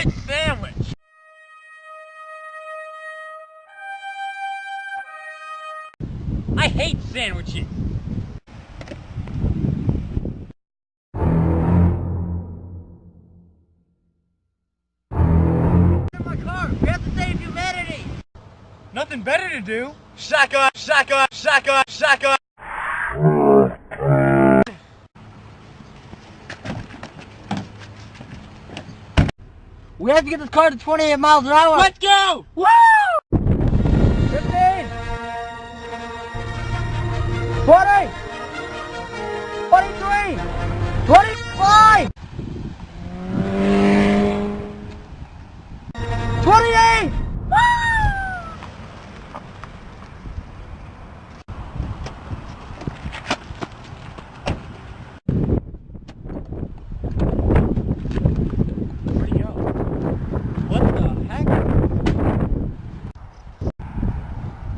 sandwich! Sandwich! I hate sandwiches! In my car! We have to save humanity! Nothing better to do! Shotgun! Shotgun! Shotgun! Shotgun! We have to get this car to 28 miles an hour! Let's go! Woo! 15! 20! 23! 25! 28! Woo! Where'd he go? What the heck?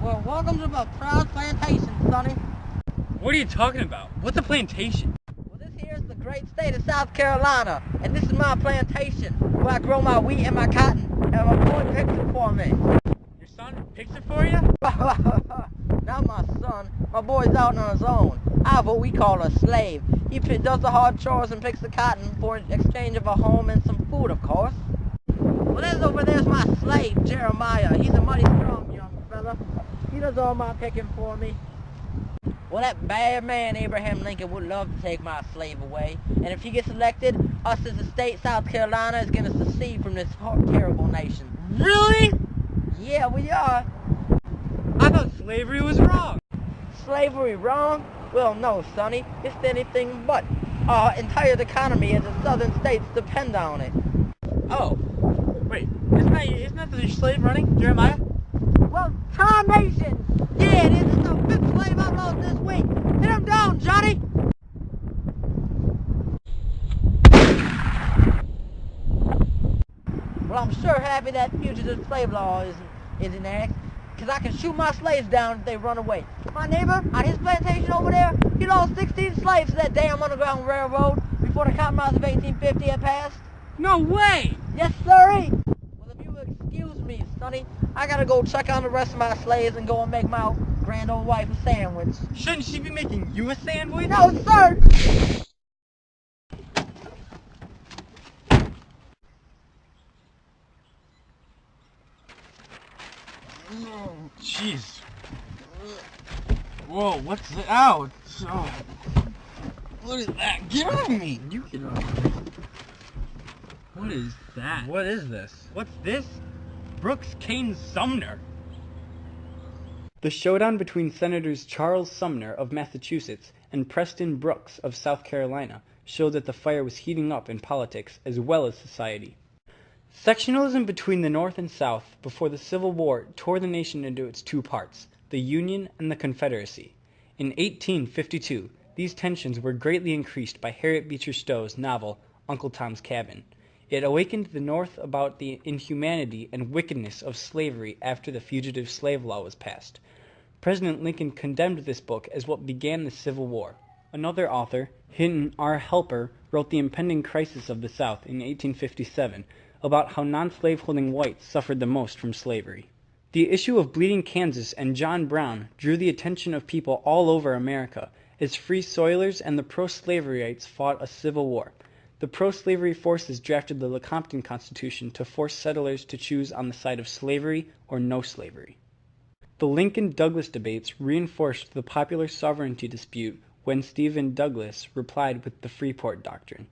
Well, welcome to my proud plantation, Sonny. What are you talking about? What's a plantation? Well, this here is the great state of South Carolina, and this is my plantation, where I grow my wheat and my cotton, and my boy picks it for me. Your son picks it for you? Not my son. My boy's out on his own. I have what we call a slave. He does the hard chores and picks the cotton for exchange of a home and some food, of course. Well, there's my slave, Jeremiah. He's a mighty strong young fella. He does all my picking for me. Well, that bad man, Abraham Lincoln, would love to take my slave away. And if he gets elected, us as a state, South Carolina, is going to secede from this terrible nation. Really? Yeah, we are. I thought slavery was wrong. Slavery wrong? Well, no, Sonny. It's anything but. Our entire economy as the southern states depend on it. Oh. Wait, isn't that the slave running, Jeremiah? Well, tarnation! Yeah, it is. It's the fifth slave outlaws this week. Hit him down, Johnny! Well, I'm sure happy that fugitive slave law is enacted, because I can shoot my slaves down if they run away. My neighbor, on his plantation over there, he lost 16 slaves to that damn Underground Railroad before the Compromise of 1850 had passed. No way! Yes, sirree! Well, if you will excuse me, Sonny, I gotta go check on the rest of my slaves and go and make my grand old wife a sandwich. Shouldn't she be making you a sandwich? No, sir! Jeez. Whoa, what's that? Ow! Oh. What is that? Get off me! You get off me. What is that? What is this? What's this? Brooks Kane Sumner. The showdown between Senators Charles Sumner of Massachusetts and Preston Brooks of South Carolina showed that the fire was heating up in politics as well as society. Sectionalism between the North and South before the Civil War tore the nation into its two parts, the Union and the Confederacy. In 1852, these tensions were greatly increased by Harriet Beecher Stowe's novel Uncle Tom's Cabin. It awakened the North about the inhumanity and wickedness of slavery after the Fugitive Slave Law was passed. President Lincoln condemned this book as what began the Civil War. Another author, Hinton R. Helper, wrote The Impending Crisis of the South in 1857 about how non-slaveholding whites suffered the most from slavery. The issue of Bleeding Kansas and John Brown drew the attention of people all over America as Free Soilers and the pro-slaverites fought a civil war. The pro-slavery forces drafted the Lecompton Constitution to force settlers to choose on the side of slavery or no slavery. The Lincoln-Douglas debates reinforced the popular sovereignty dispute when Stephen Douglas replied with the Freeport Doctrine.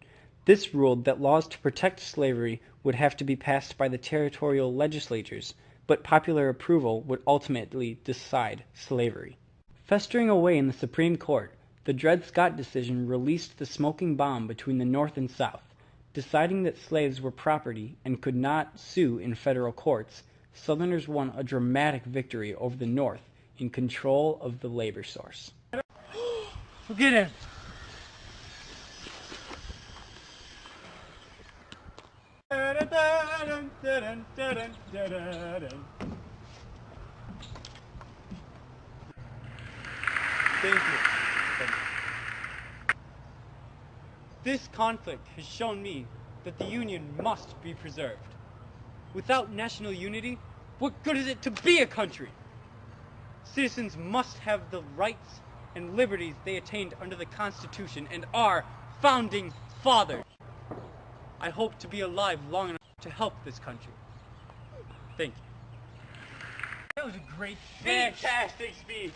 This ruled that laws to protect slavery would have to be passed by the territorial legislatures, but popular approval would ultimately decide slavery. Festering away in the Supreme Court, the Dred Scott decision released the smoking bomb between the North and South. Deciding that slaves were property and could not sue in federal courts, Southerners won a dramatic victory over the North in control of the labor source. Get in. Thank you. This conflict has shown me that the Union must be preserved. Without national unity, what good is it to be a country? Citizens must have the rights and liberties they attained under the Constitution and our founding fathers. I hope to be alive long enough to help this country. Thank you. That was a great speech. Fantastic speech.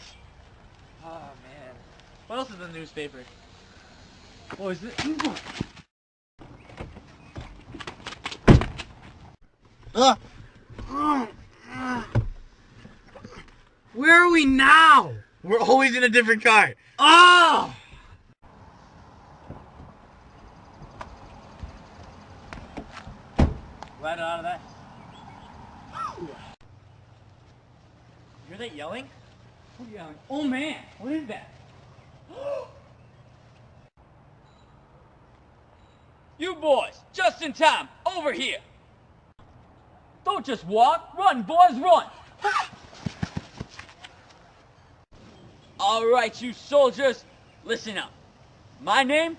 Oh man. What else is in the newspaper? What is it? Where are we now? We're always in a different car. Oh! Glad out of that. Hear that yelling? What are you yelling? Oh man, what is that? You boys, just in time, over here. Don't just walk, run boys, run. All right, you soldiers, listen up. My name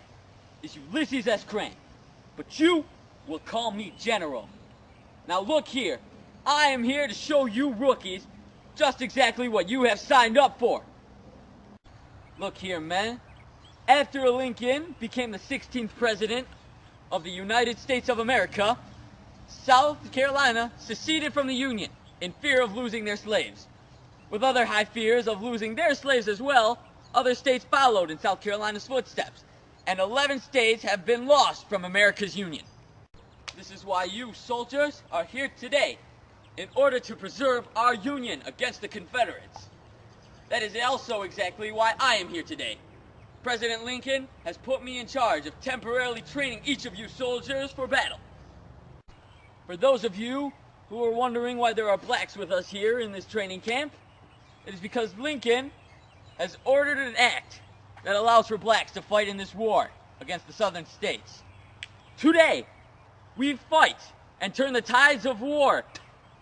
is Ulysses S. Crane, but you will call me General. Now look here, I am here to show you rookies just exactly what you have signed up for. Look here, men. After Lincoln became the 16th president of the United States of America, South Carolina seceded from the Union in fear of losing their slaves. With other high fears of losing their slaves as well, other states followed in South Carolina's footsteps, and 11 states have been lost from America's Union. This is why you soldiers are here today, in order to preserve our Union against the Confederates. That is also exactly why I am here today. President Lincoln has put me in charge of temporarily training each of you soldiers for battle. For those of you who are wondering why there are blacks with us here in this training camp, it is because Lincoln has ordered an act that allows for blacks to fight in this war against the southern states. Today, we fight and turn the tides of war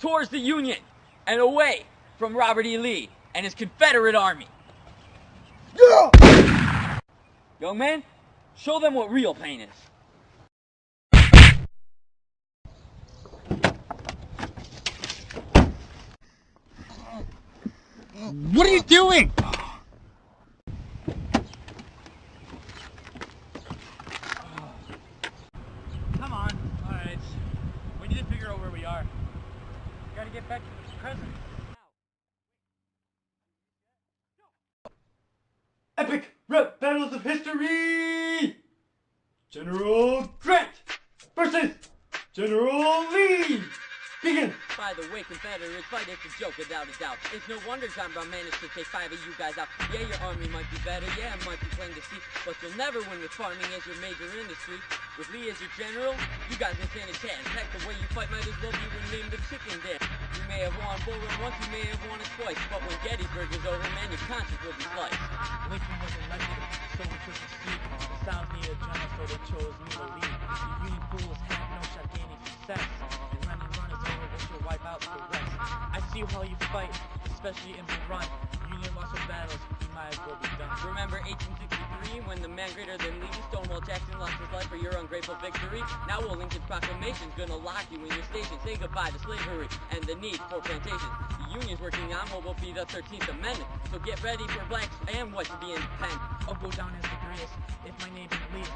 towards the Union and away from Robert E. Lee and his Confederate army. Yeah! Young man, show them what real pain is. What are you doing? Come on. Alright. We need to figure out where we are. Gotta get back to the present. Epic rap battles of history! General Grant versus General Lee! Begin! By the way, Confederates fight, it's a joke without a doubt. It's no wonder John Brown managed to take 5 of you guys out. Yeah, your army might be better, yeah, it might be plain to see, but you'll never win with farming as your major industry. With Lee as your general, you guys can stand a chance. Heck, the way you fight might as well be renamed the chicken dance. You may have won Bull Run once, you may have won it twice, but when Gettysburg is over, man, your conscience will be sliced. Lincoln was elected, so we took the seat. The South needed a general, so they chose me to lead. The Union fools had no shot gaining success, and when the run is over, they should wipe out the rest. I see how you fight, especially in the run. Union lost their battles, you might as well be done. Remember 1863 when the man greater than Lee, Stonewall Jackson, lost his life for your ungrateful victory? Now will Lincoln's proclamation's gonna lock you in your station. Say goodbye to slavery and the need for plantations. The Union's working on what will be the 13th Amendment. So get ready for blacks and whites to be independent. I'll go down as the greatest if my name is Lee.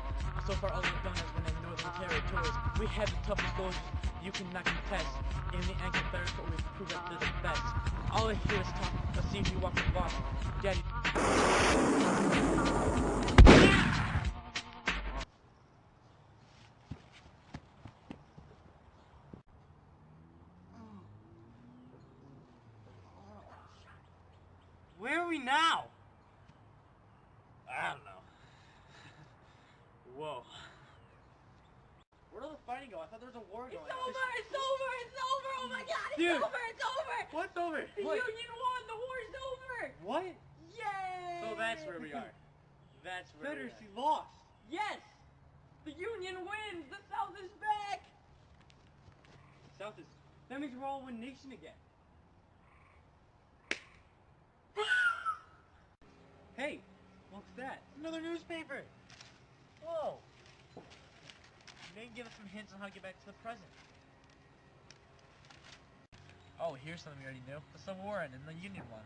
So far all we've done has been in northern territories. We have the toughest soldiers you cannot contest. In the end, Confederates, but we've proven they're the best. All I hear is talk. Let's see if you walk the boss. Daddy. Where are we now? I don't know. Whoa. Where did the fighting go? I thought there was a war going. It's over! It's over! It's over! Oh my God! It's Dude. over! It's over! What's over? The What? Union won! The war's over! What? Yay! So that's where we are. That's where Confederacy we are. lost! Yes! The Union wins! The South is back! South is... That means we're all one nation again. Hey, what's that? Another newspaper. Whoa. Maybe give us some hints on how to get back to the present. Oh, here's something we already knew. The Civil War ended and the Union won.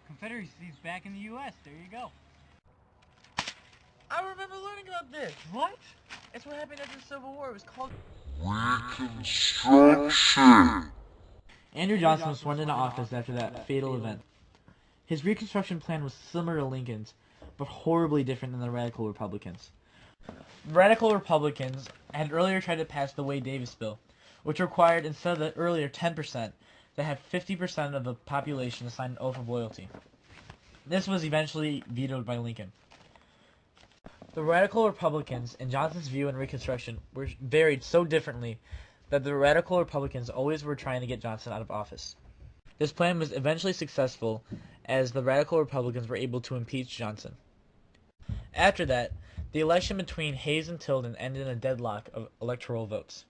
Confederacy's back in the U.S. There you go. I remember learning about this. What? It's what happened after the Civil War. It was called Reconstruction. Andrew Johnson was sworn into office after that fatal event. His Reconstruction plan was similar to Lincoln's, but horribly different than the Radical Republicans. Radical Republicans had earlier tried to pass the Wade-Davis bill, which required, instead of the earlier 10%, to have 50% of the population sign an oath of loyalty. This was eventually vetoed by Lincoln. The Radical Republicans and Johnson's view in Reconstruction were varied so differently that the Radical Republicans always were trying to get Johnson out of office. This plan was eventually successful as the Radical Republicans were able to impeach Johnson. After that, the election between Hayes and Tilden ended in a deadlock of electoral votes.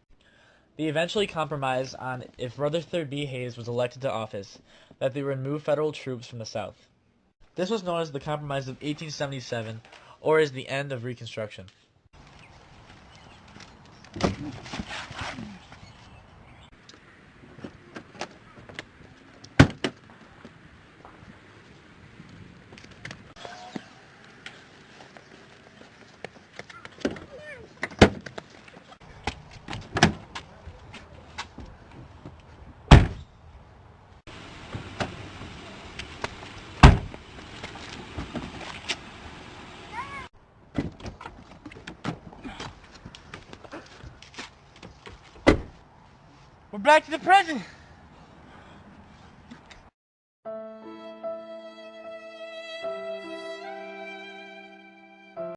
They eventually compromised on, if Rutherford B. Hayes was elected to office, that they would remove federal troops from the South. This was known as the Compromise of 1877, or as the end of Reconstruction. We're back to the present.